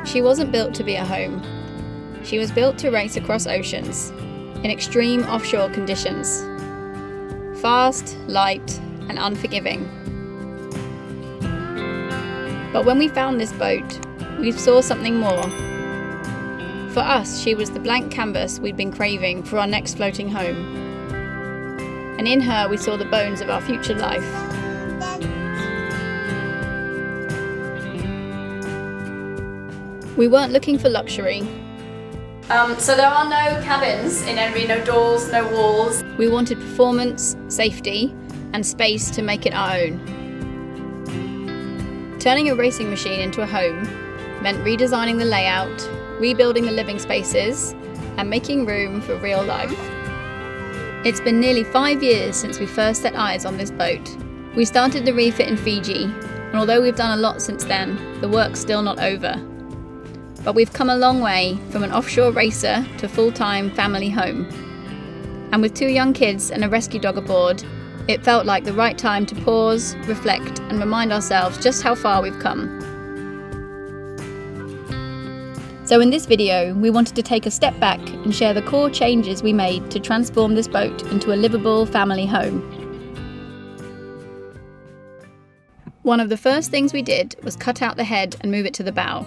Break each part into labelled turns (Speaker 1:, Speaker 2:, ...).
Speaker 1: She wasn't built to be a home. She was built to race across oceans, in extreme offshore conditions. Fast, light, and unforgiving. But when we found this boat, we saw something more. For us, she was the blank canvas we'd been craving for our next floating home. And in her, we saw the bones of our future life. We weren't looking for luxury. So there are no cabins in Envy, no doors, no walls. We wanted performance, safety, and space to make it our own. Turning a racing machine into a home meant redesigning the layout, rebuilding the living spaces, and making room for real life. It's been nearly 5 years since we first set eyes on this boat. We started the refit in Fiji, and although we've done a lot since then, the work's still not over. But we've come a long way from an offshore racer to full-time family home. And with 2 young kids and a rescue dog aboard, it felt like the right time to pause, reflect, and remind ourselves just how far we've come. So in this video, we wanted to take a step back and share the core changes we made to transform this boat into a livable family home. One of the first things we did was cut out the head and move it to the bow.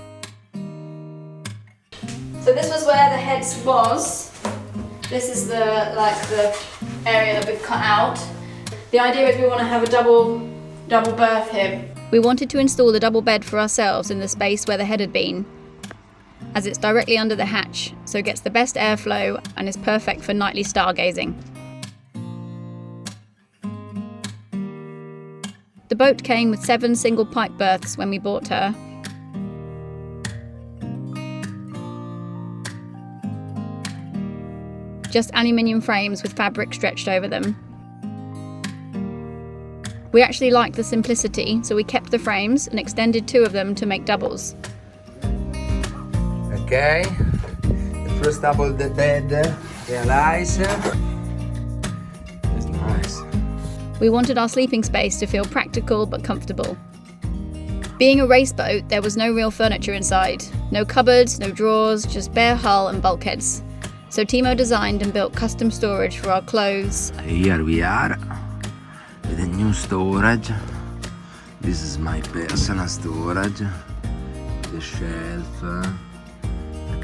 Speaker 1: So this was where the head was. This is the area that we've cut out. The idea is we want to have a double berth here. We wanted to install the double bed for ourselves in the space where the head had been, as it's directly under the hatch, so it gets the best airflow and is perfect for nightly stargazing. The boat came with 7 single pipe berths when we bought her. Just aluminium frames with fabric stretched over them. We actually liked the simplicity, so we kept the frames and extended 2 of them to make doubles.
Speaker 2: Okay, the first double the bed realize. It's nice.
Speaker 1: We wanted our sleeping space to feel practical but comfortable. Being a race boat, there was no real furniture inside. No cupboards, no drawers, just bare hull and bulkheads. So Timo designed and built custom storage for our clothes.
Speaker 2: Here we are with a new storage. This is my personal storage. The shelf.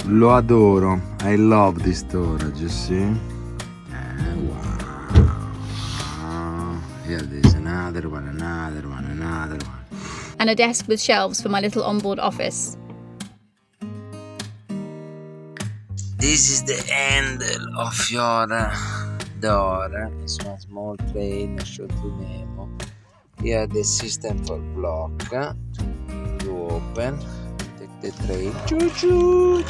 Speaker 2: Lo adoro. I love this storage, you see? Wow. Here there's another one.
Speaker 1: And a desk with shelves for my little onboard office.
Speaker 2: This is the handle of your door. It's one small train, short to Nemo. Here the system for block. You open, take the train. Choo choo.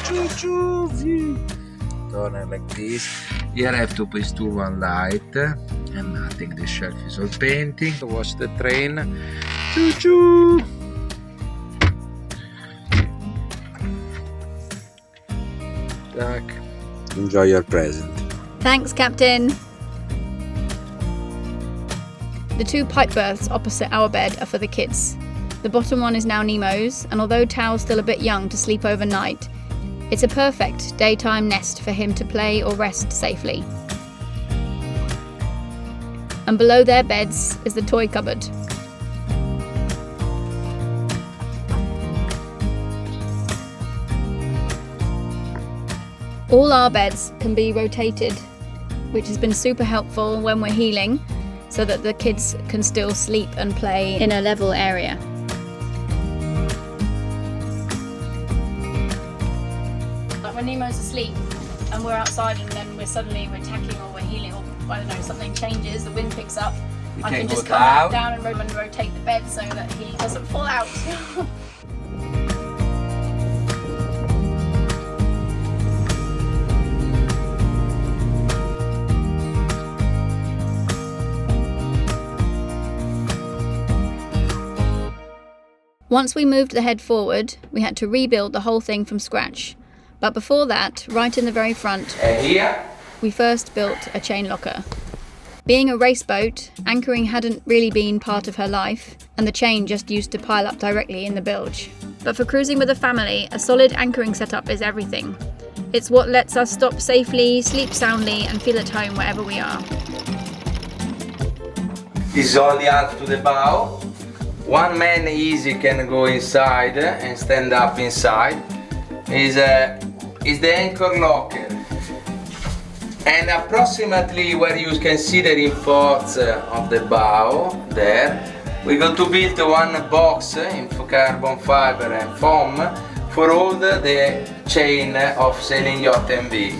Speaker 2: Corner like this. Here I have to install one light and nothing. The shelf is all painting. To watch the train. Choo choo. Enjoy your present.
Speaker 1: Thanks, Captain. The 2 pipe berths opposite our bed are for the kids. The bottom one is now Nemo's, and although Tao's still a bit young to sleep overnight, it's a perfect daytime nest for him to play or rest safely. And below their beds is the toy cupboard. All our beds can be rotated, which has been super helpful when we're healing, so that the kids can still sleep and play in a level area. Like when Nemo's asleep and we're outside and then we're tacking or we're healing or I don't know, something changes, the wind picks up, I can just come down and rotate the bed so that he doesn't fall out. Once we moved the head forward, we had to rebuild the whole thing from scratch. But before that, right in the very front, we first built a chain locker. Being a race boat, anchoring hadn't really been part of her life, and the chain just used to pile up directly in the bilge. But for cruising with a family, a solid anchoring setup is everything. It's what lets us stop safely, sleep soundly, and feel at home wherever we are.
Speaker 2: It's only up to the bow. One man easy can go inside and stand up inside. Is the anchor locker. And approximately where you can see the reinforce of the bow there, we got to build one box in carbon fiber and foam for all the chain of sailing yacht MV.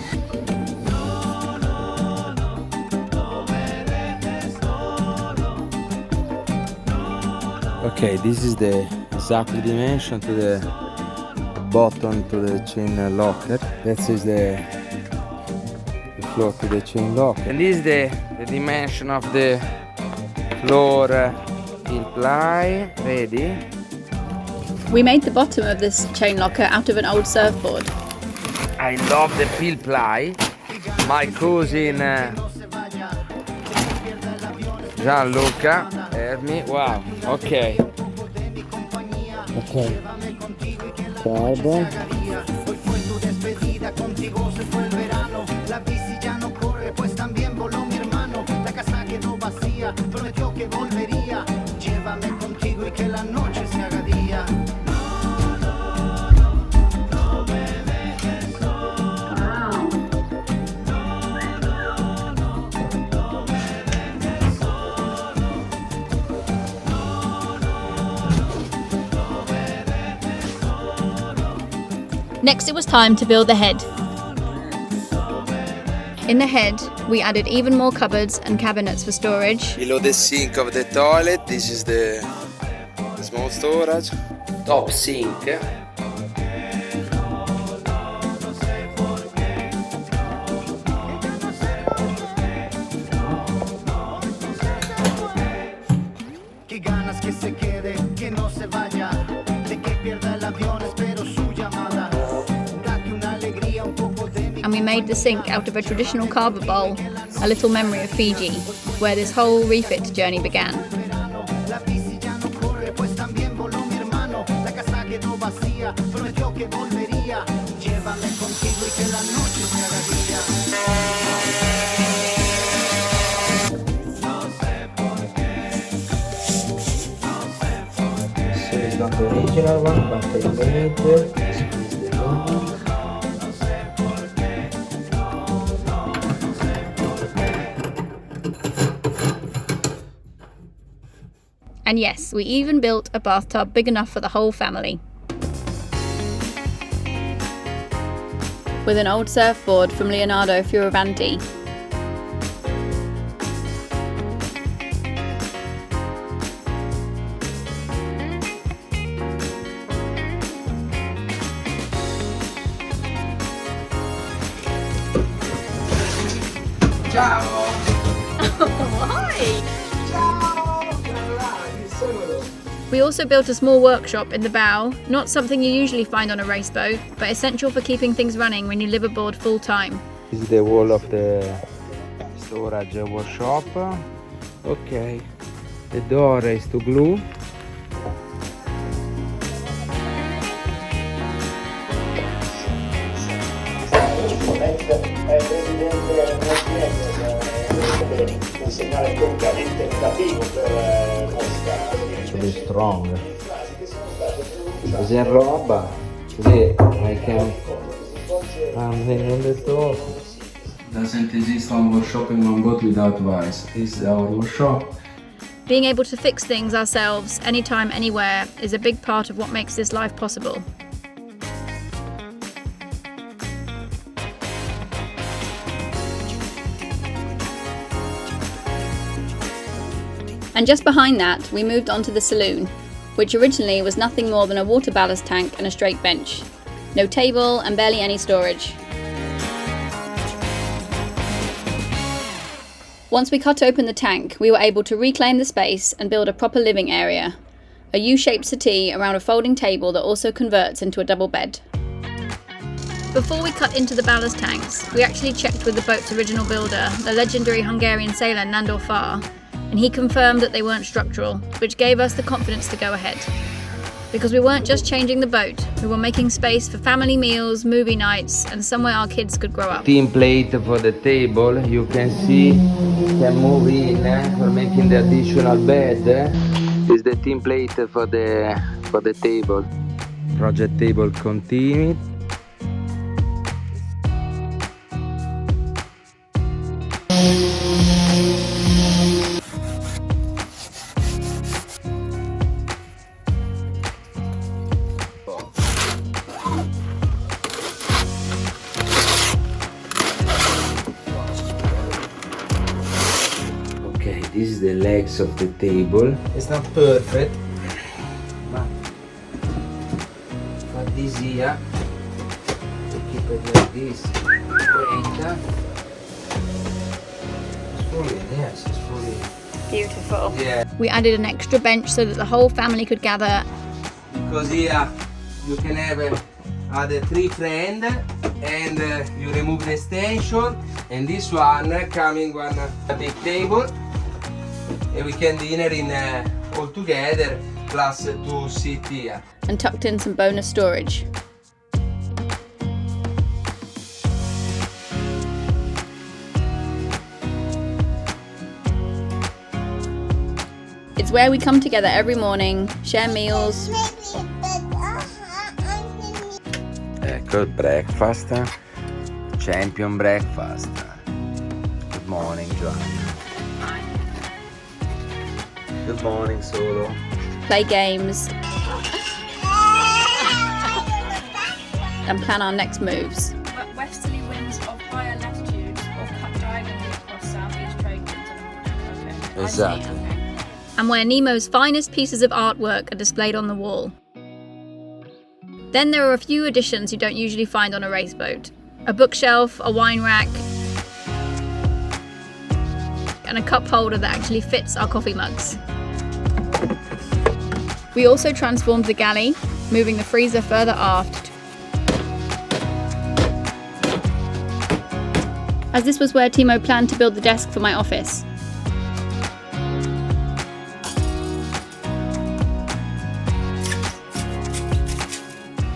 Speaker 2: Okay, this is the exact dimension to the bottom to the chain locker. This is the floor to the chain lock, and this is the dimension of the floor heel ply ready.
Speaker 1: We made the bottom of this chain locker out of an old surfboard.
Speaker 2: I love the heel ply. My cousin Gianluca help me. Wow. Okay. Carbon. La bici ya no corre, pues también voló mi hermano. La casa quedó vacía, prometió que volvería. Llévame contigo y que la noche se haga día.
Speaker 1: Next, it was time to build the head. In the head, we added even more cupboards and cabinets for storage.
Speaker 2: Below the sink of the toilet, this is the small storage. Top sink.
Speaker 1: And we made the sink out of a traditional carver bowl, a little memory of Fiji, where this whole refit journey began.
Speaker 2: So it's not the original one, but I made it. This is the one.
Speaker 1: And yes, we even built a bathtub big enough for the whole family. With an old surfboard from Leonardo Fioravanti.
Speaker 2: Ciao!
Speaker 1: Why? We also built a small workshop in the bow, not something you usually find on a race boat, but essential for keeping things running when you live aboard full time.
Speaker 2: This is the wall of the storage workshop. Okay, the door is to glue. Really strong. Così in roba, così I can on the top. Doesn't exist one workshop in one boat without vice. This is our workshop.
Speaker 1: Being able to fix things ourselves anytime, anywhere is a big part of what makes this life possible. And just behind that, we moved on to the saloon, which originally was nothing more than a water ballast tank and a straight bench. No table and barely any storage. Once we cut open the tank, we were able to reclaim the space and build a proper living area. A U-shaped settee around a folding table that also converts into a double bed. Before we cut into the ballast tanks, we actually checked with the boat's original builder, the legendary Hungarian sailor Nandor Far, and he confirmed that they weren't structural, which gave us the confidence to go ahead. Because we weren't just changing the boat, we were making space for family meals, movie nights, and somewhere our kids could grow up.
Speaker 2: Team plate for the table, you can see, can move in for making the additional bed. Is the team plate for the table. Project table continued. Okay, this is the legs of the table. It's not perfect, but this here, to keep it like this. Wait, it's fully, yes, it's fully.
Speaker 1: Beautiful.
Speaker 2: Yeah.
Speaker 1: We added an extra bench so that the whole family could gather.
Speaker 2: Because here you can have other 3 friends and you remove the extension, and this one coming on a big table, and we can dinner in all together plus 2 seat here.
Speaker 1: And tucked in some bonus storage. It's where we come together every morning, share meals.
Speaker 2: Good breakfast, champion breakfast. Good morning, Joanna. Good morning, Solo.
Speaker 1: Play games, and plan our next moves.
Speaker 3: Westerly winds of higher latitudes or cut diagonally across southeast trade winds. Okay.
Speaker 2: Exactly.
Speaker 3: I see, okay.
Speaker 1: And where Nemo's finest pieces of artwork are displayed on the wall. Then there are a few additions you don't usually find on a race boat. A bookshelf, a wine rack, and a cup holder that actually fits our coffee mugs. We also transformed the galley, moving the freezer further aft, as this was where Timo planned to build the desk for my office.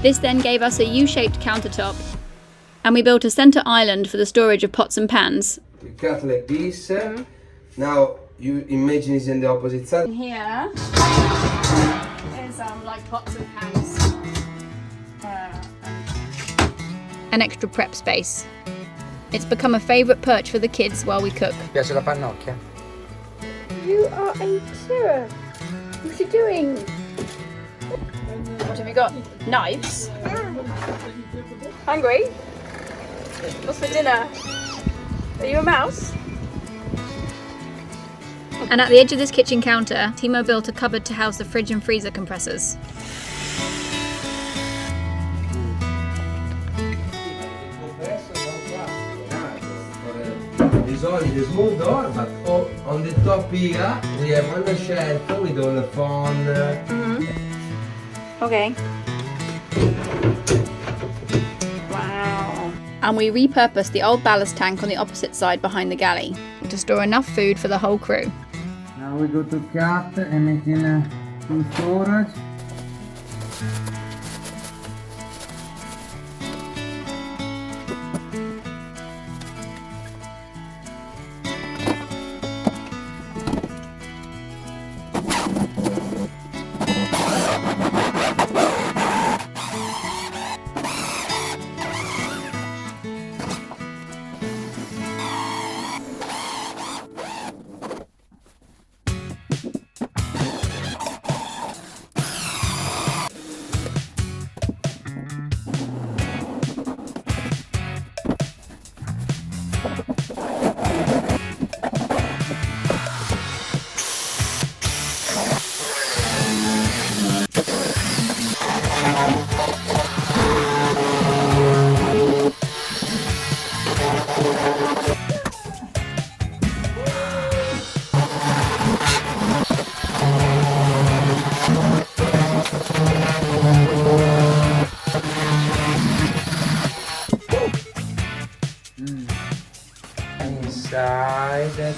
Speaker 1: This then gave us a U-shaped countertop, and we built a centre island for the storage of pots and pans.
Speaker 2: We cut like this. Now you imagine it's in the opposite side.
Speaker 1: And here is like pots and pans. An extra prep space. It's become a favourite perch for the kids while we cook.
Speaker 2: Piace la pannocchia?
Speaker 1: You are a terror. What are you doing? What have you got? Knives? Hungry? What's for dinner? Are you a mouse? And at the edge of this kitchen counter, Timo built a cupboard to house the fridge and freezer compressors.
Speaker 2: There's only the small door, but on the top here we have one shelf with all the phone.
Speaker 1: Okay. Wow. And we repurposed the old ballast tank on the opposite side behind the galley to store enough food for the whole crew.
Speaker 2: Now we go to cut and making 2 storage.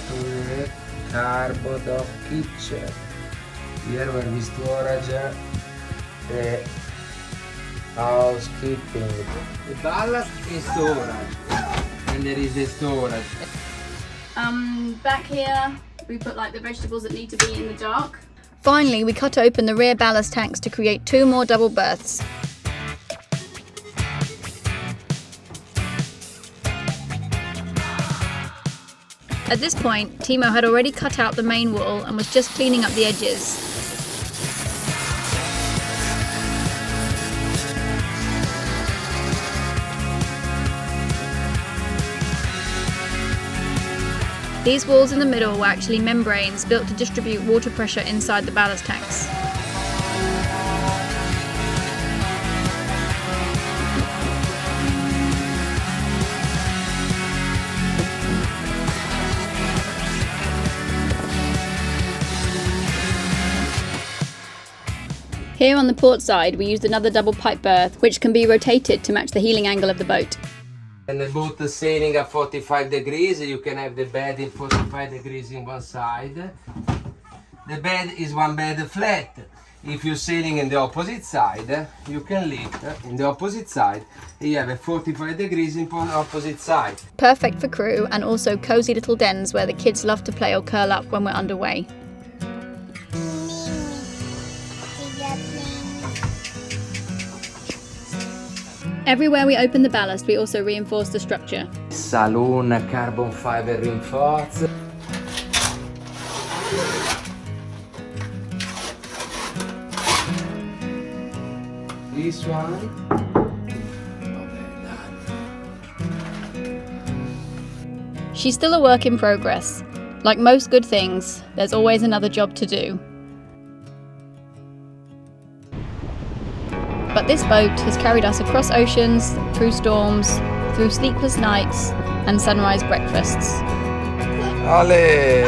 Speaker 2: to the cargo dock kitchen. Here where we storage the housekeeping. The ballast is storage, and there is the storage.
Speaker 1: Back here we put like the vegetables that need to be in the dock. Finally, we cut open the rear ballast tanks to create 2 more double berths. At this point, Timo had already cut out the main wall and was just cleaning up the edges. These walls in the middle were actually membranes built to distribute water pressure inside the ballast tanks. Here on the port side, we used another double pipe berth, which can be rotated to match the heeling angle of the boat.
Speaker 2: And the boat is sailing at 45 degrees, you can have the bed in 45 degrees in one side. The bed is one bed flat. If you're sailing in the opposite side, you can lift in the opposite side. You have a 45 degrees in opposite side.
Speaker 1: Perfect for crew and also cozy little dens where the kids love to play or curl up when we're underway. Everywhere we open the ballast, we also reinforce the structure.
Speaker 2: Saloon carbon fiber reinforced. This one.
Speaker 1: She's still a work in progress. Like most good things, there's always another job to do. But this boat has carried us across oceans, through storms, through sleepless nights, and sunrise breakfasts.
Speaker 2: Ole!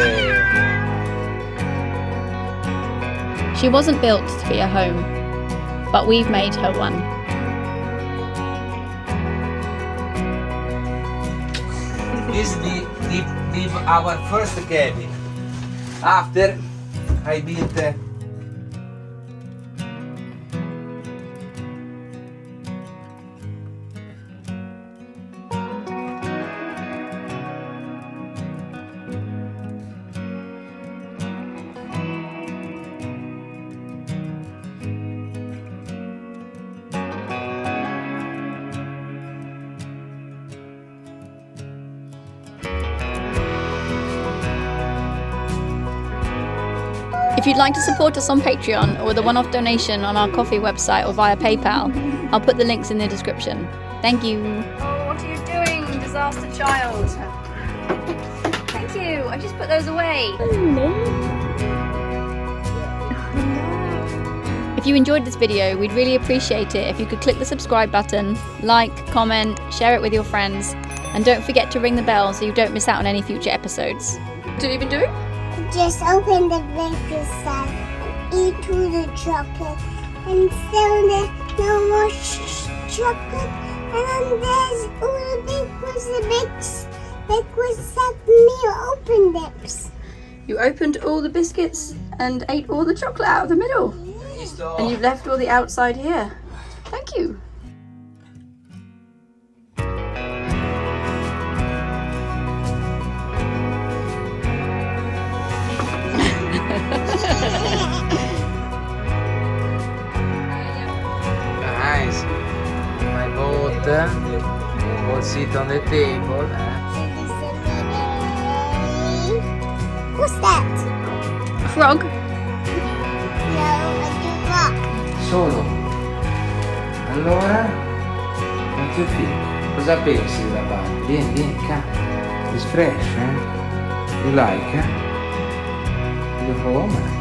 Speaker 1: She wasn't built to be a home, but we've made her one.
Speaker 2: This is our first cabin. After I built
Speaker 1: If you'd like to support us on Patreon or with a one-off donation on our coffee website or via PayPal, I'll put the links in the description. Thank you. Oh, what are you doing, disaster child? Thank you. I just put those away. If you enjoyed this video, we'd really appreciate it if you could click the subscribe button, like, comment, share it with your friends, and don't forget to ring the bell so you don't miss out on any future episodes. What do you even do?
Speaker 4: Just open the baker's side and eat through the chocolate, and so there's no more chocolate, and then there's all the big was that meal open dips.
Speaker 1: You opened all the biscuits and ate all the chocolate out of the middle, and you've left all the outside here. Thank you.
Speaker 2: Nice. My boat will sit on the table.
Speaker 4: What's that?
Speaker 1: Frog?
Speaker 4: No, a rock.
Speaker 2: Solo. Allora, non ti fido. Cosa pensi della barra? Vieni, It's fresh, eh? You like, eh? You home?